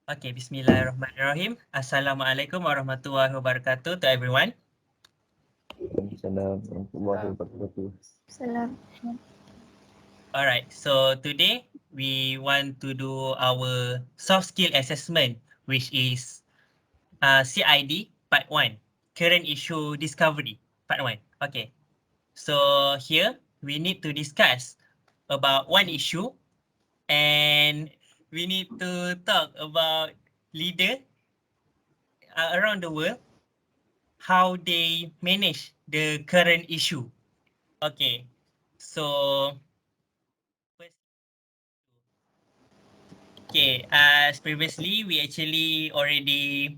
Okay, Bismillahirrahmanirrahim. Assalamualaikum warahmatullahi wabarakatuh to everyone. Assalamualaikum warahmatullahi wabarakatuh. Salam. Alright, so today we want to do our soft skill assessment, which is CID Part 1, Current Issue Discovery Part 1. Okay, so here we need to discuss about one issue and we need to talk about leader around the world, how they manage the current issue. Okay, so first, as previously, we actually already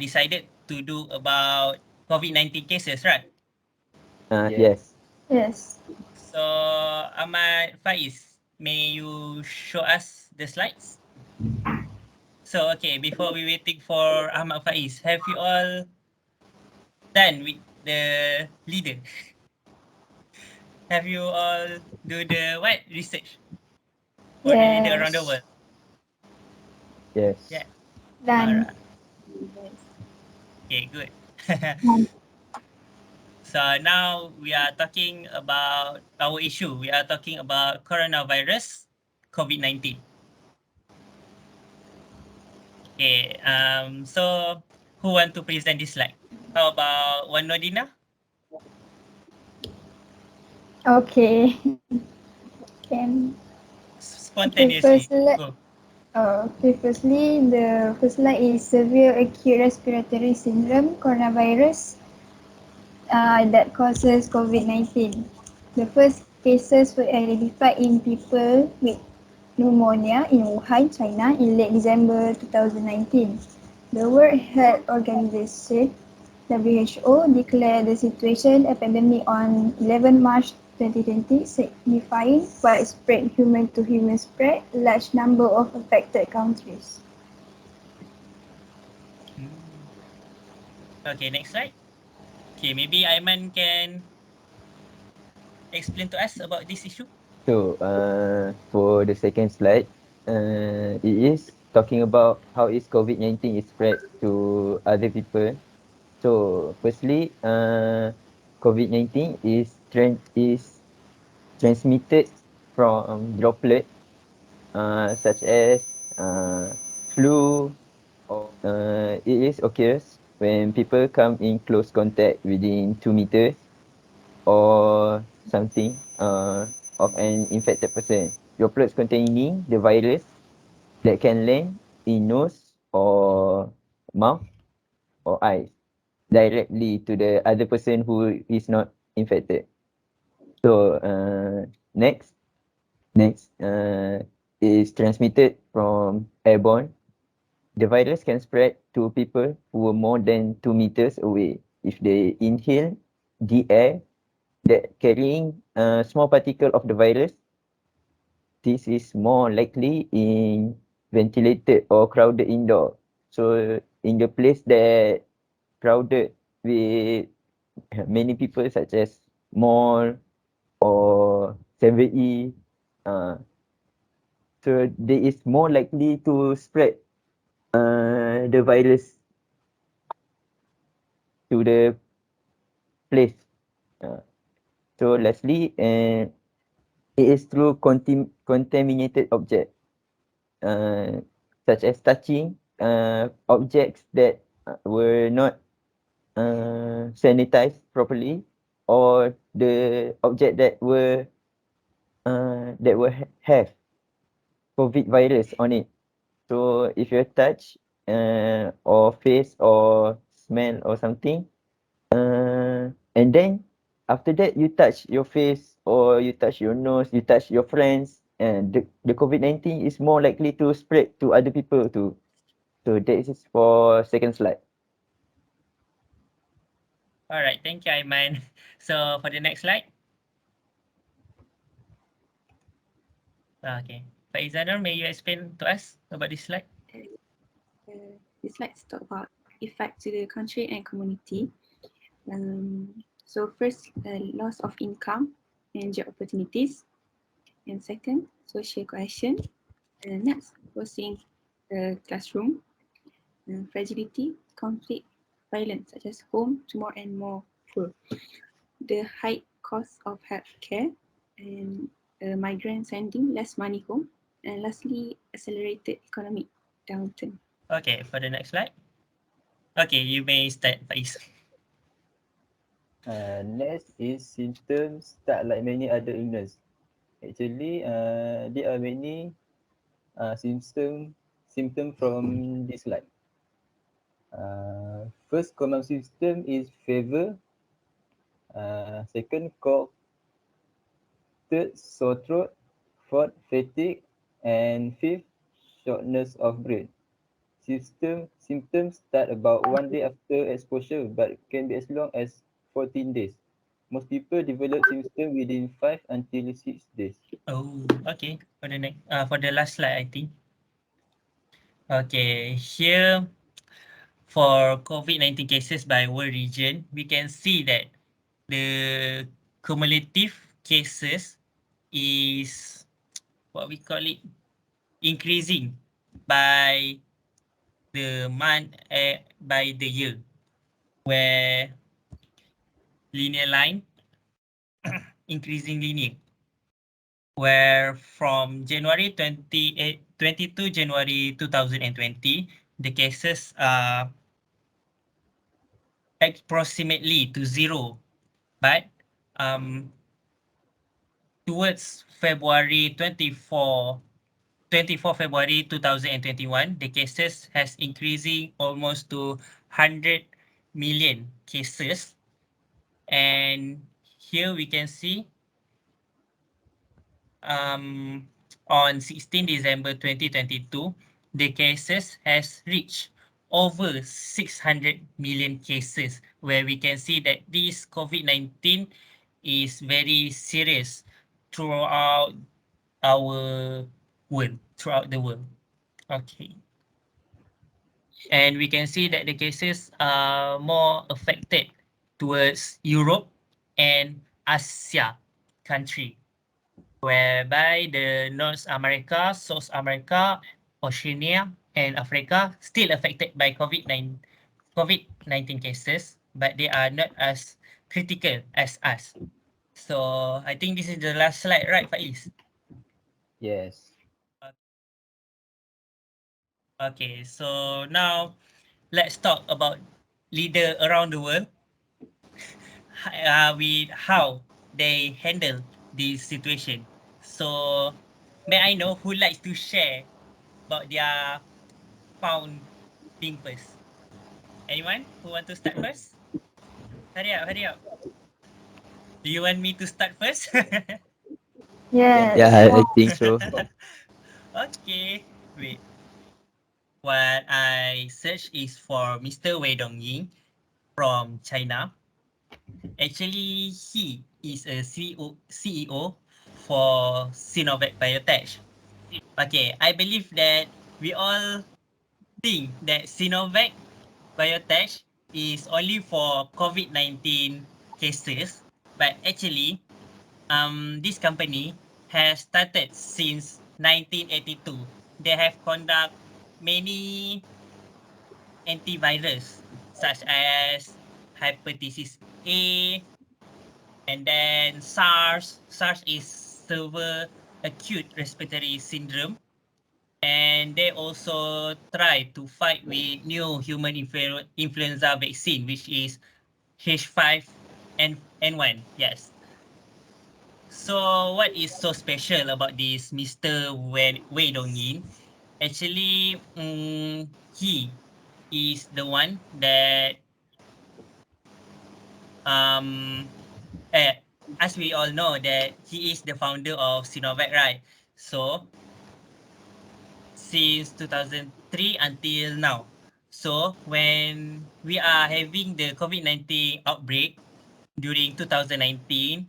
decided to do about COVID-19 cases, right? Yes. Yes. So, Ahmad Faiz, may you show us the slides? So, okay, before we waiting for Ahmad Faiz, have you all done with the leader? Have you all do the what research for the leader around the Yes. world? Yes. Yeah. All Done. right. Okay, good. Done. So now we are talking about our issue. We are talking about coronavirus, COVID-19. Okay. So who want to present this slide? How about Wan Nordina? Okay. Can. Okay, Spontaneously. Go. firstly, the first slide is severe acute respiratory syndrome, coronavirus, that causes COVID-19. The first cases were identified in people with pneumonia in Wuhan, China in late December 2019. The World Health Organization (WHO) declared the situation epidemic on 11 March 2020, signifying widespread human-to-human spread, large number of affected countries. Hmm. Okay, next slide. Okay, maybe Aiman can explain to us about this issue. So, for the second slide, it is talking about how is COVID-19 is spread to other people. So, firstly, COVID-19 is transmitted from droplet, such as flu, or it is occurs when people come in close contact within 2 meters or something of an infected person. Droplets containing the virus that can land in nose or mouth or eyes directly to the other person who is not infected. So next is transmitted from airborne. The virus can spread to people who are more than 2 meters away if they inhale the air that carrying a small particle of the virus. This is more likely in ventilated or crowded indoor. So in the place that crowded with many people, such as mall or 7E, uh, so they is more likely to spread the virus to the place. Uh, so lastly, it is through contaminated object, uh, such as touching objects that were not sanitized properly, or the object that have COVID virus on it. So if you touch or face or smell or something, and then after that you touch your face or you touch your nose, you touch your friends, and the COVID-19 is more likely to spread to other people too. So that is for second slide. All right, thank you, Aiman. So for the next slide. Okay. Faizanur, may you explain to us about this slide? This slide talk about effect to the country and community. So first, loss of income and job opportunities, and second, social cohesion. Next, worsening the classroom, fragility, conflict, violence such as home to more and more poor, the high cost of healthcare, and migrants sending less money home, and lastly, accelerated economic downturn. Okay, for the next slide. Okay, you may start, Faiz. Next is symptoms start like many other illness. Actually, there are many symptom from this slide. First common symptom is fever. Second, cough. Third, sore throat. Fourth, fatigue. And fifth, shortness of breath. Symptoms start about 1 day after exposure but can be as long as 14 days. Most people develop symptoms within 5 until 6 days. Oh, okay. For the next, for the last slide, I think. Okay, here for COVID-19 cases by world region, we can see that the cumulative cases is what we call it increasing by the month, by the year, where linear line increasing linear, where from January 22 January 2020, the cases are approximately to zero, but towards February 24 February 2021, the cases has increasing almost to 100 million cases. And here we can see on 16 December 2022, the cases has reached over 600 million cases, where we can see that this COVID-19 is very serious throughout our world, throughout the world. Okay. And we can see that the cases are more affected towards Europe and Asia country, whereby the North America, South America, Oceania, and Africa still affected by COVID-19 cases, but they are not as critical as us. So I think this is the last slide, right, Faiz? Yes. Okay, so now let's talk about leader around the world, with how they handle this situation. So may I know who likes to share about their founding first? Anyone who want to start first? Hurry up, hurry up. Do you want me to start first? Yes. Yeah, I think so. Okay, wait. What I search is for Mr. Wei Dongying from China. Actually, he is a CEO for Sinovac Biotech. Okay, I believe that we all think that Sinovac Biotech is only for COVID-19 cases, but actually, this company has started since 1982. They have conduct many antivirus such as hepatitis A, and then SARS. SARS is severe acute respiratory syndrome. And they also try to fight with new human influenza vaccine, which is H5N1. Yes. So what is so special about this Mr. Wei Dongyin? Actually, he is the one that um as we all know that he is the founder of Sinovac, right? So since 2003 until now. So when we are having the COVID-19 outbreak during 2019,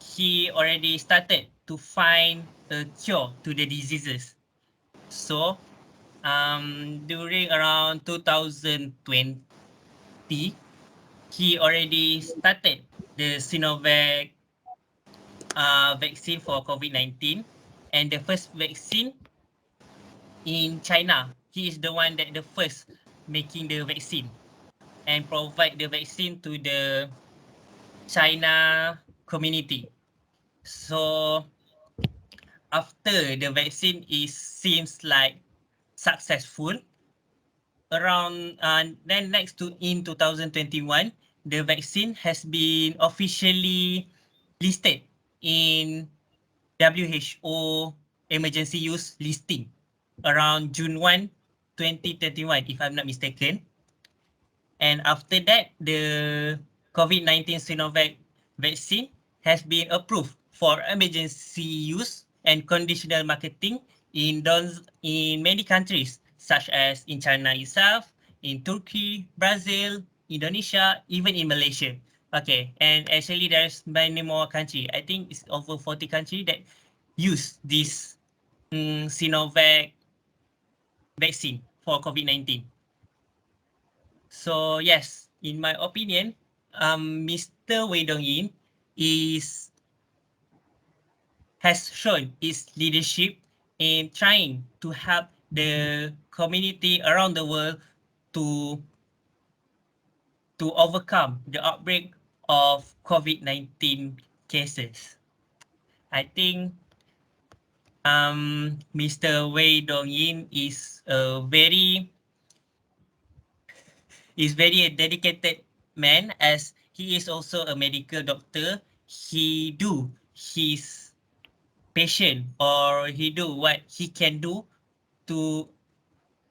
he already started to find a cure to the diseases. So during around 2020, he already started the Sinovac vaccine for COVID-19. And the first vaccine in China. He is the one that the first making the vaccine and provide the vaccine to the China community. So after the vaccine is seems like successful, around then next to in 2021, the vaccine has been officially listed in WHO emergency use listing around June 1, 2021, if I'm not mistaken. And after that, the COVID-19 Sinovac vaccine has been approved for emergency use and conditional marketing in many countries, such as in China itself, in Turkey, Brazil, Indonesia, even in Malaysia. Okay, and actually there's many more countries. I think it's over 40 countries that use this Sinovac vaccine for COVID-19. So yes, in my opinion, Mr. Wei Dongyin is has shown his leadership in trying to help the community around the world to to overcome the outbreak of COVID-19 cases. I think Mr. Wei Dongyin is very a dedicated man, as he is also a medical doctor. He do his patient, or he do what he can do to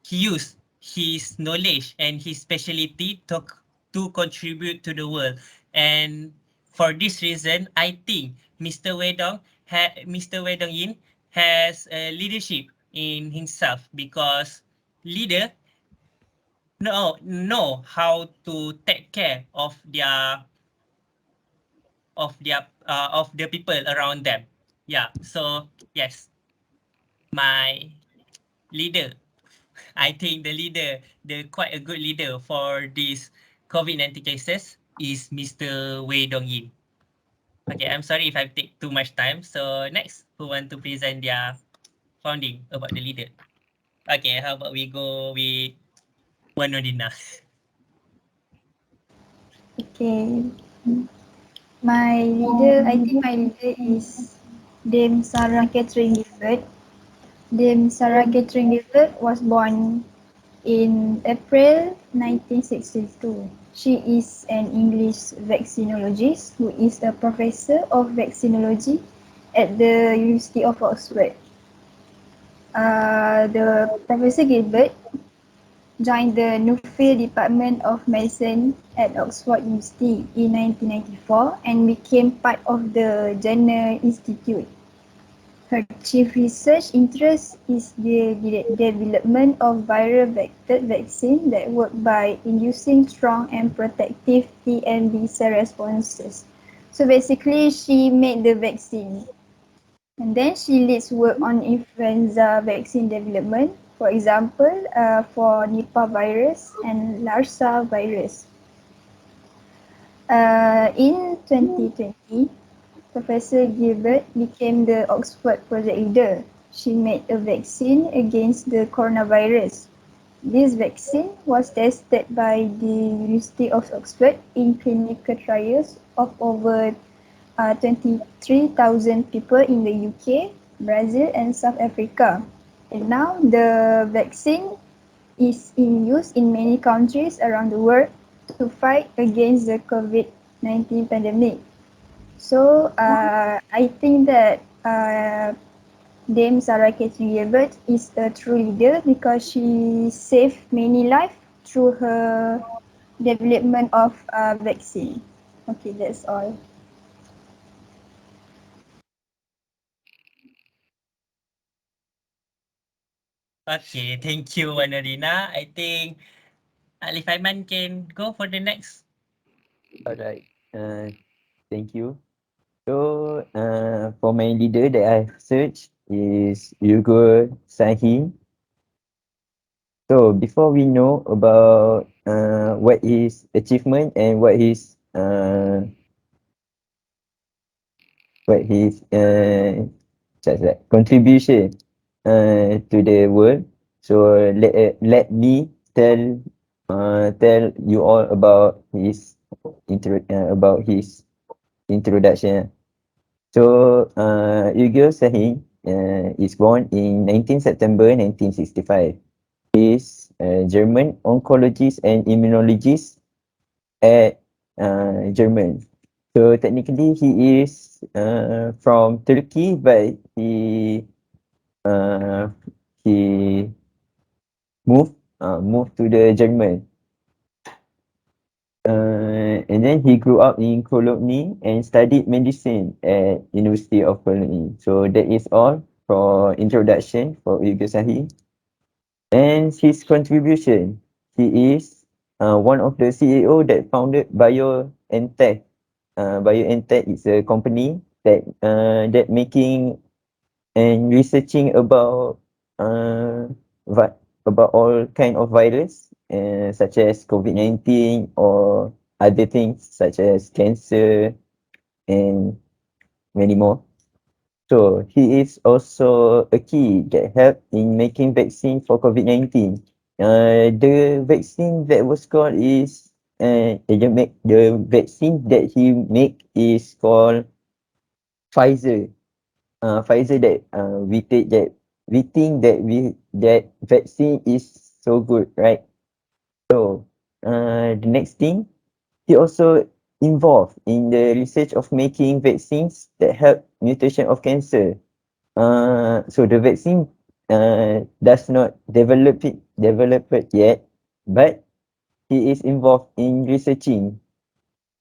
he use his knowledge and his specialty to contribute to the world. And for this reason, I think Mr. Wei Dong Yin has a leadership in himself, because leader know how to take care of the people around them. Yeah. So yes, my leader. I think the quite a good leader for this COVID-19 cases is Mr. Wei Dongyin. Okay, I'm sorry if I take too much time. So next, who want to present their founding about the leader? Okay, how about we go with Wanodina? Okay. I think my leader is Dame Sarah Catherine Gifford. Dame Sarah Catherine Gifford was born in April 1962. She is an English vaccinologist who is a professor of vaccinology at the University of Oxford. The Professor Gilbert joined the Nuffield Department of Medicine at Oxford University in 1994 and became part of the Jenner Institute. Her chief research interest is the development of viral vector vaccine that work by inducing strong and protective T and B cell responses. So basically, she made the vaccine. And then she leads work on influenza vaccine development, for example, for Nipah virus and Lassa virus. In 2020, Professor Gilbert became the Oxford project leader. She made a vaccine against the coronavirus. This vaccine was tested by the University of Oxford in clinical trials of over 23,000 people in the UK, Brazil and South Africa. And now the vaccine is in use in many countries around the world to fight against the COVID-19 pandemic. So I think that Dame Sarah Catherine Gilbert is a true leader because she saved many lives through her development of vaccine. Okay, that's all. Okay, thank you, Wanodina. I think Alif Aiman can go for the next. Alright. Thank you. So, for my leader that I've searched is Hugo Sahi. So, before we know about what his achievement and what his contribution to the world, So let me tell you all about his introduction. So Ugil Sahin is born in 19 September 1965. He is a German oncologist and immunologist at German. So technically he is from Turkey, but uh, he moved to the German. And then he grew up in Cologne and studied medicine at University of Cologne. So that is all for introduction for Uyghur Sahi. And his contribution, he is one of the CEO that founded BioNTech. BioNTech is a company that making and researching uh, vi- about all kind of virus, such as COVID-19 or other things such as cancer and many more. So he is also a key that helped in making vaccine for COVID-19. The vaccine that was called is the vaccine that he make is called Pfizer. Pfizer that we think that that vaccine is so good, right? So the next thing, he also involved in the research of making vaccines that help mutation of cancer. So the vaccine does not develop it yet, but he is involved in researching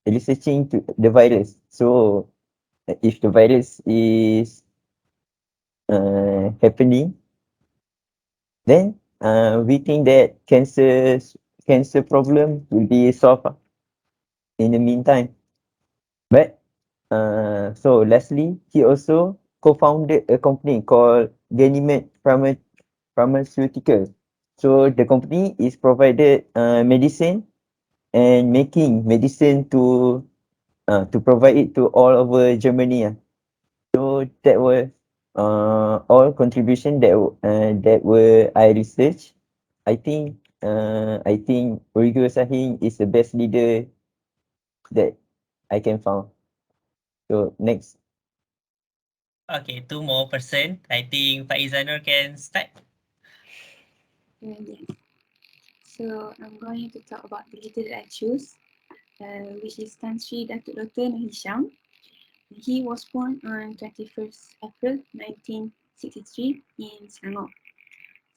to the virus. So if the virus is happening, then we think that cancer problem will be solved in the meantime. But so lastly, he also co-founded a company called Ganymed Pharmaceutical. So the company is provided medicine and making medicine to provide it to all over Germany. So that was all contribution that were I researched. I think Urigo Sahin is the best leader that I can found. So next. Okay, two more person. I think Pak Izanur can start. Yes. So I'm going to talk about the leader that I choose, which is Tan Sri Datuk Dr. Nur Hisham. He was born on 21st April 1963 in Selangor.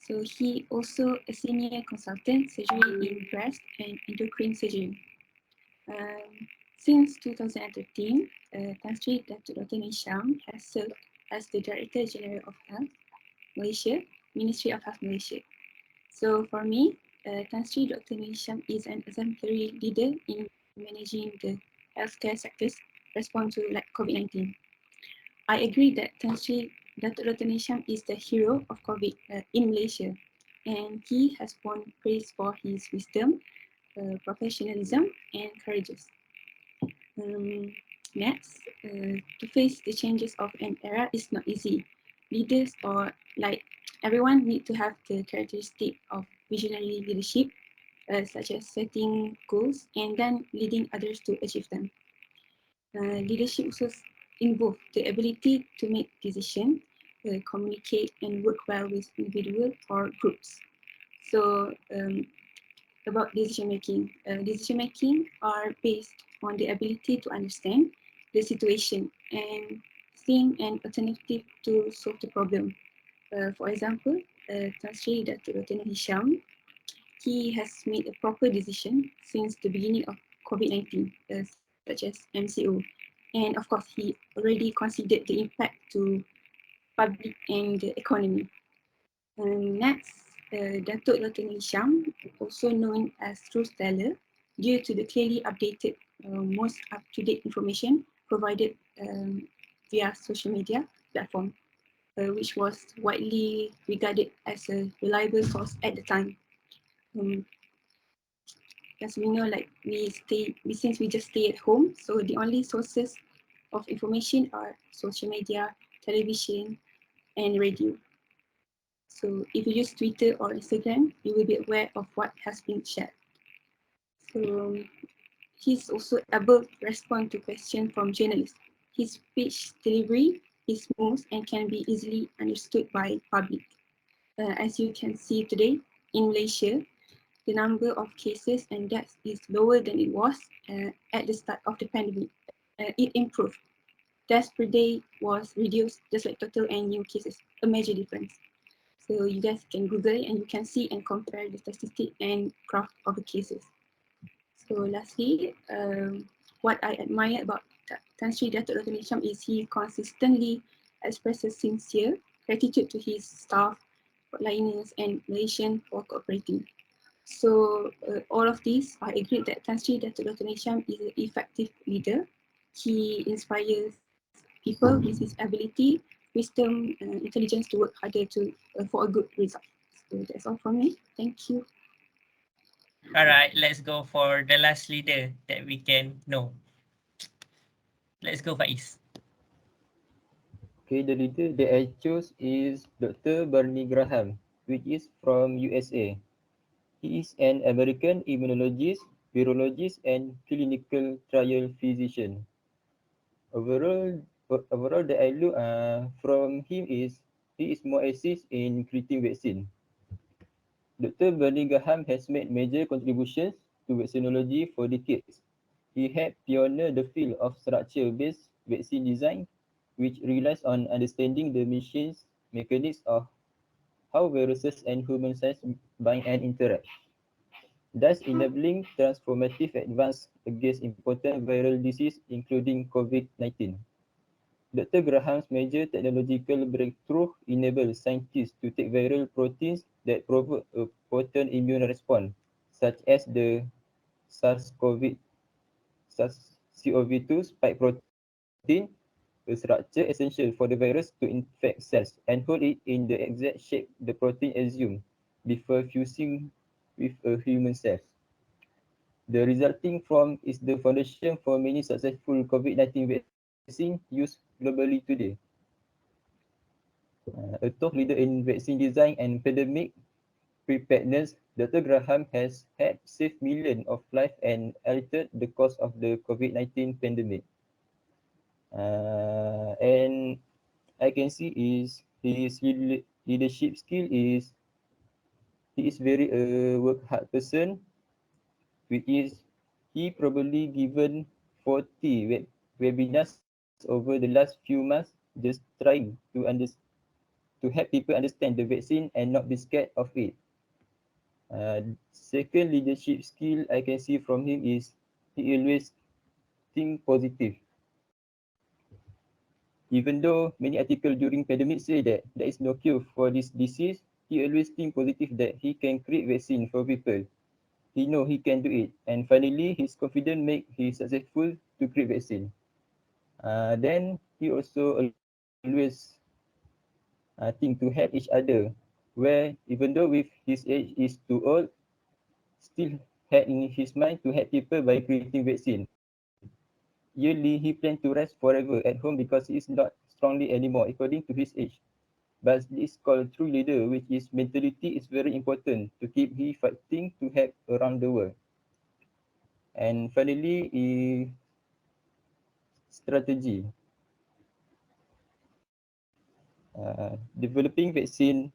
So he also a senior consultant surgery in breast and endocrine surgery. Since 2013, Tan Sri Datuk Dr. Hisham has served as the Director General of Health Malaysia, Ministry of Health Malaysia. So for me, Tan Sri Dr. Hisham is an exemplary leader in managing the healthcare sector's response to like COVID-19. I agree that Tan Sri Dr. Hisham is the hero of COVID in Malaysia, and he has won praise for his wisdom, professionalism, and courageous. Next, to face the changes of an era is not easy. Leaders or like everyone need to have the characteristic of visionary leadership, such as setting goals and then leading others to achieve them. Leadership also involves the ability to make decisions, communicate and work well with individuals or groups. So about decision making. Decision making are based on the ability to understand the situation and seeing an alternative to solve the problem. For example, Tan Sri Datuk Dr. Hisham, he has made a proper decision since the beginning of COVID-19, such as MCO. And of course, he already considered the impact to public and the economy. Next, Datuk Dr. Hisham, also known as Truth Teller, due to the clearly updated, most up-to-date information provided via social media platform, which was widely regarded as a reliable source at the time. Um, as we know, like since we just stay at home, so the only sources of information are social media, television, and radio. So if you use Twitter or Instagram, you will be aware of what has been shared. So he's also able to respond to questions from journalists. His speech delivery is smooth and can be easily understood by public. As you can see today, in Malaysia, the number of cases and deaths is lower than it was at the start of the pandemic. It improved. Deaths per day was reduced, just like total and new cases, a major difference. So you guys can Google it and you can see and compare the statistic and graph of the cases. So lastly, what I admire about Tan Sri Datuk Dr. Hisham is he consistently expresses sincere gratitude to his staff, frontliners, and Malaysian for cooperating. So all of these, I agree that Tan Sri Datuk Dr. Hisham is an effective leader. He inspires people with his ability, wisdom, and intelligence to work harder to for a good result. So that's all from me. Thank you. All right, let's go for the last leader that we can know. Let's go, Faiz. Okay, the leader that I chose is Dr. Barney Graham, which is from USA. He is an American immunologist, virologist, and clinical trial physician. Overall, overall that I look from him is he is more assist in creating vaccine. Dr. Barney Graham has made major contributions to vaccinology for decades. He helped pioneer the field of structure-based vaccine design, which relies on understanding the mechanics of how viruses and human cells bind and interact, thus enabling transformative advances against important viral diseases including COVID-19. Dr. Graham's major technological breakthrough enabled scientists to take viral proteins that provoke a potent immune response, such as the SARS-CoV-2 spike protein, a structure essential for the virus to infect cells and hold it in the exact shape the protein assumed before fusing with a human cell. The resulting form is the foundation for many successful COVID-19 vaccines used globally today. A top leader in vaccine design and pandemic preparedness, Dr. Graham has helped save millions of lives and altered the course of the COVID-19 pandemic. And I can see is his leadership skill is he is very work hard person, which is he probably given 40 webinars over the last few months just trying to help people understand the vaccine and not be scared of it. Second leadership skill I can see from him is he always think positive. Even though many articles during pandemic say that there is no cure for this disease, he always think positive that he can create vaccine for people. He know he can do it, and finally his confidence make he successful to create vaccine. Then he also always think to help each other, where even though with his age is too old, still had in his mind to help people by creating vaccine. Yearly, he planned to rest forever at home because he is not strongly anymore according to his age. But this called true leader, which is mentality is very important to keep he fighting to help around the world. And finally, strategy. Developing vaccine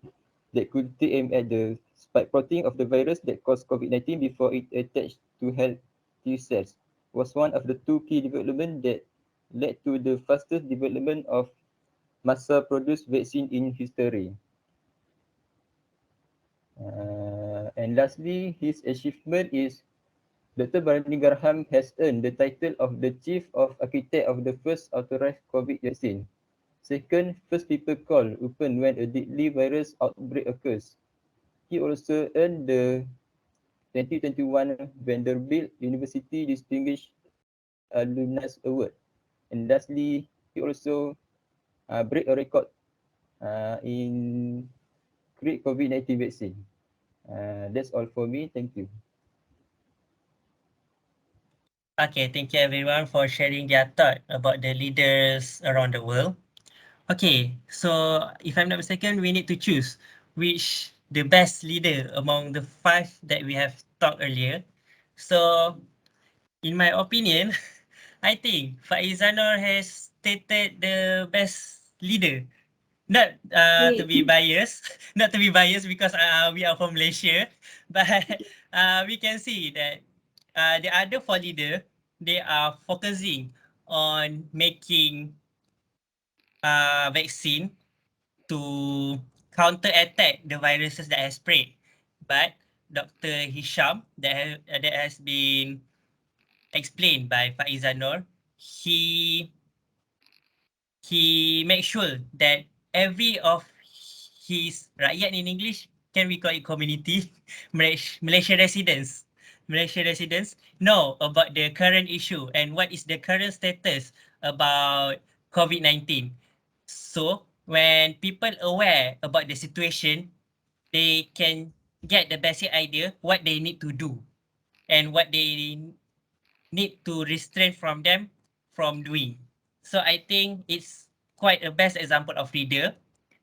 that could take aim at the spike protein of the virus that caused COVID-19 before it attached to healthy cells was one of the two key developments that led to the fastest development of massa-produced vaccine in history. And lastly, his achievement is Dr. Barney Graham has earned the title of the Chief of Architect of the first authorized COVID vaccine. Second, first people call open when a deadly virus outbreak occurs. He also earned the 2021 Vanderbilt University Distinguished Alumnus Award. And lastly, he also break a record in create COVID-19 vaccine. That's all for me. Thank you. Okay, thank you everyone for sharing their thought about the leaders around the world. Okay, so if I'm not mistaken, we need to choose which the best leader among the 5 that we have talked earlier. So, in my opinion, I think Faizanor has stated the best leader. Not to Wait, be biased, not to be biased because we are from Malaysia, but we can see that the other 4 leader, they are focusing on making vaccine to counter-attack the viruses that has spread. But Dr. Hisham, that has been explained by Faizanor, he makes sure that every of his rakyat in English, can we call it community? Malaysia residents. Malaysia residents know about the current issue and what is the current status about COVID-19. So when people aware about the situation, they can get the basic idea what they need to do and what they need to restrain from them from doing. So I think it's quite a best example of leader.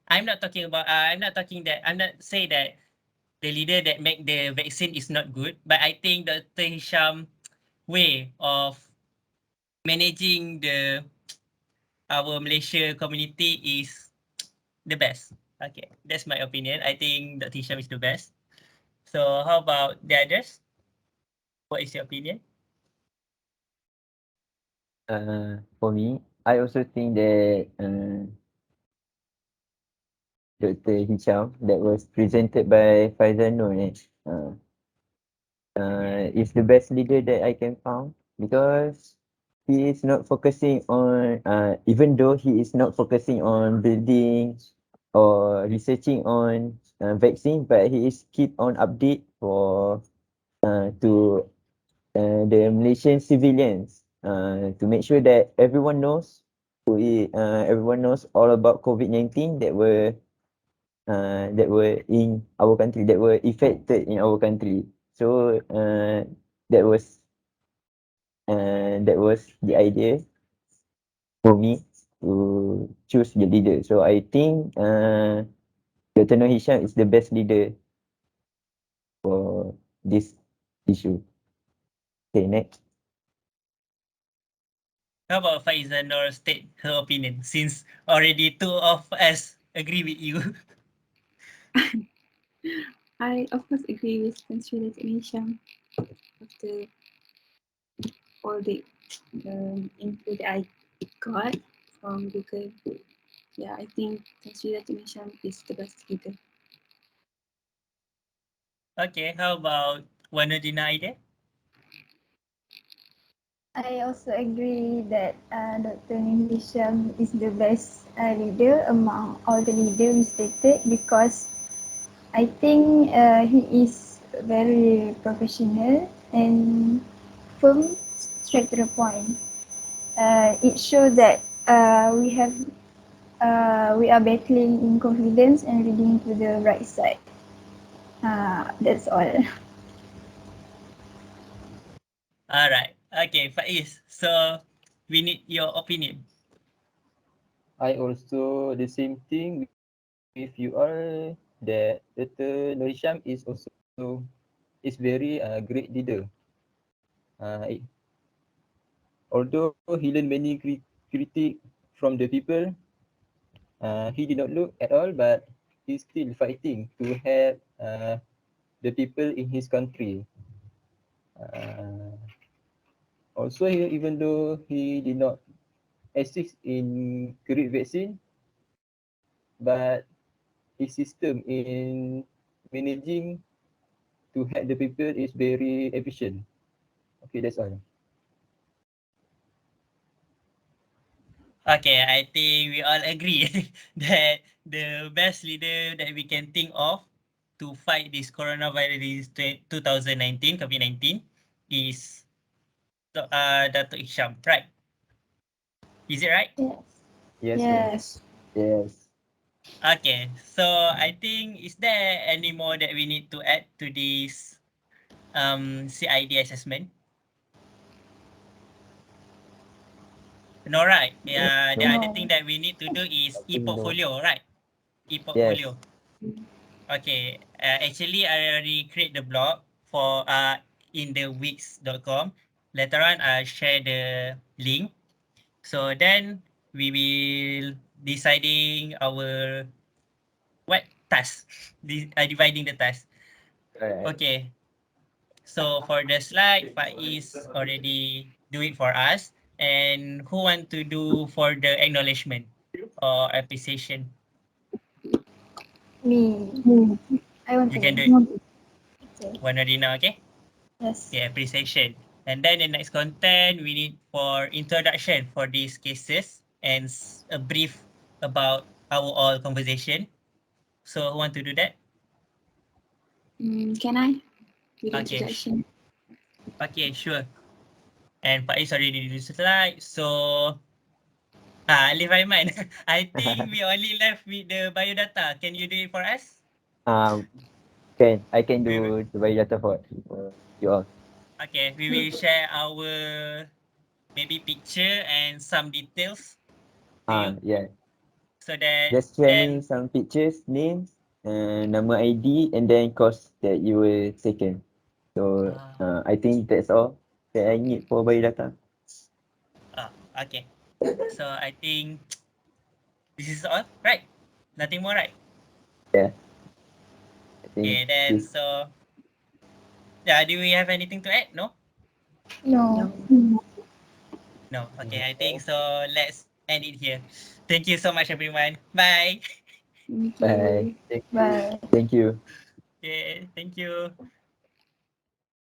I'm not talking about I'm not say that the leader that make the vaccine is not good, but I think Dr. Hisham way of managing the our Malaysia community is the best. Okay, that's my opinion. I think Dr. Hisham is the best. So how about the others? What is your opinion? For me, I also think that Dr. Hisham that was presented by Faizal Nur is the best leader that I can found because he is not focusing on even though he is not focusing on building or researching on vaccine, but he is keep on update for to the Malaysian civilians to make sure that everyone knows all about COVID-19 that were in our country, that were affected in our country. So that was that was the idea for me to choose the leader. So I think Dr. Noor Hisham is the best leader for this issue. Okay, next. How about Faiza Nor state her opinion since already 2 of us agree with you? I of course agree with Consular Technician after all the info that I got from Google. Yeah, I think Consular Technician is the best leader. Okay, how about Wanudina Aide? I also agree that Dr. Hisham is the best leader among all the leaders we stated because I think he is very professional and firm, straight to the point. It shows that we are battling in confidence and leading to the right side. That's all. Alright, okay, Faiz. So we need your opinion. I also the same thing with you all that Dr. Noor Hisham is very great leader. It, although he learned many critique from the people, he did not look at all, but he's still fighting to help the people in his country. Uh, Also, even though he did not assist in create vaccine, but his system in managing to help the people is very efficient. Okay, that's all. Okay, I think we all agree that the best leader that we can think of to fight this coronavirus 2019, COVID-19 is Dato' Hisham, right? Is it right? Yes. Yes, bro. Yes. Yes. Okay, so I think is there any more that we need to add to this CID assessment? No, right? Yeah, the No. other thing No. that we need to do is I think no. e-portfolio, right? Yes. E-portfolio. Okay. Actually, I already create the blog for in the wix.com. Later on, I'll share the link. So then we will deciding our what task, dividing the task. Alright. Okay. So for the slide, Faiz already do it for us. And who want to do for the acknowledgement or appreciation? Me. I want You to. can do it. Okay. One already now, okay? Yes. Okay, appreciation. And then the next content, we need for introduction for these cases and a brief about our all conversation. So who want to do that? Can I? With Okay, introduction. okay, sure. And Faiz already did the slide. So Alif Aiman, I think we only left with the biodata. Can you do it for us? um, I can We will, do the biodata for you all. okay, we will share our maybe picture and some details to you Yeah. so that Just share me then some pictures, names, nama ID, and then course that you were taken. So uh, I think that's all that I need for biodata. okay. So I think this is all, right? Nothing more, right? Yeah, I think Okay, then this. so yeah, do we have anything to add? No? No. No. No. Okay, I think so. Let's end it here. Thank you so much, everyone. Bye. Thank Bye. you. Thank you. Bye. Thank you. Okay, thank you.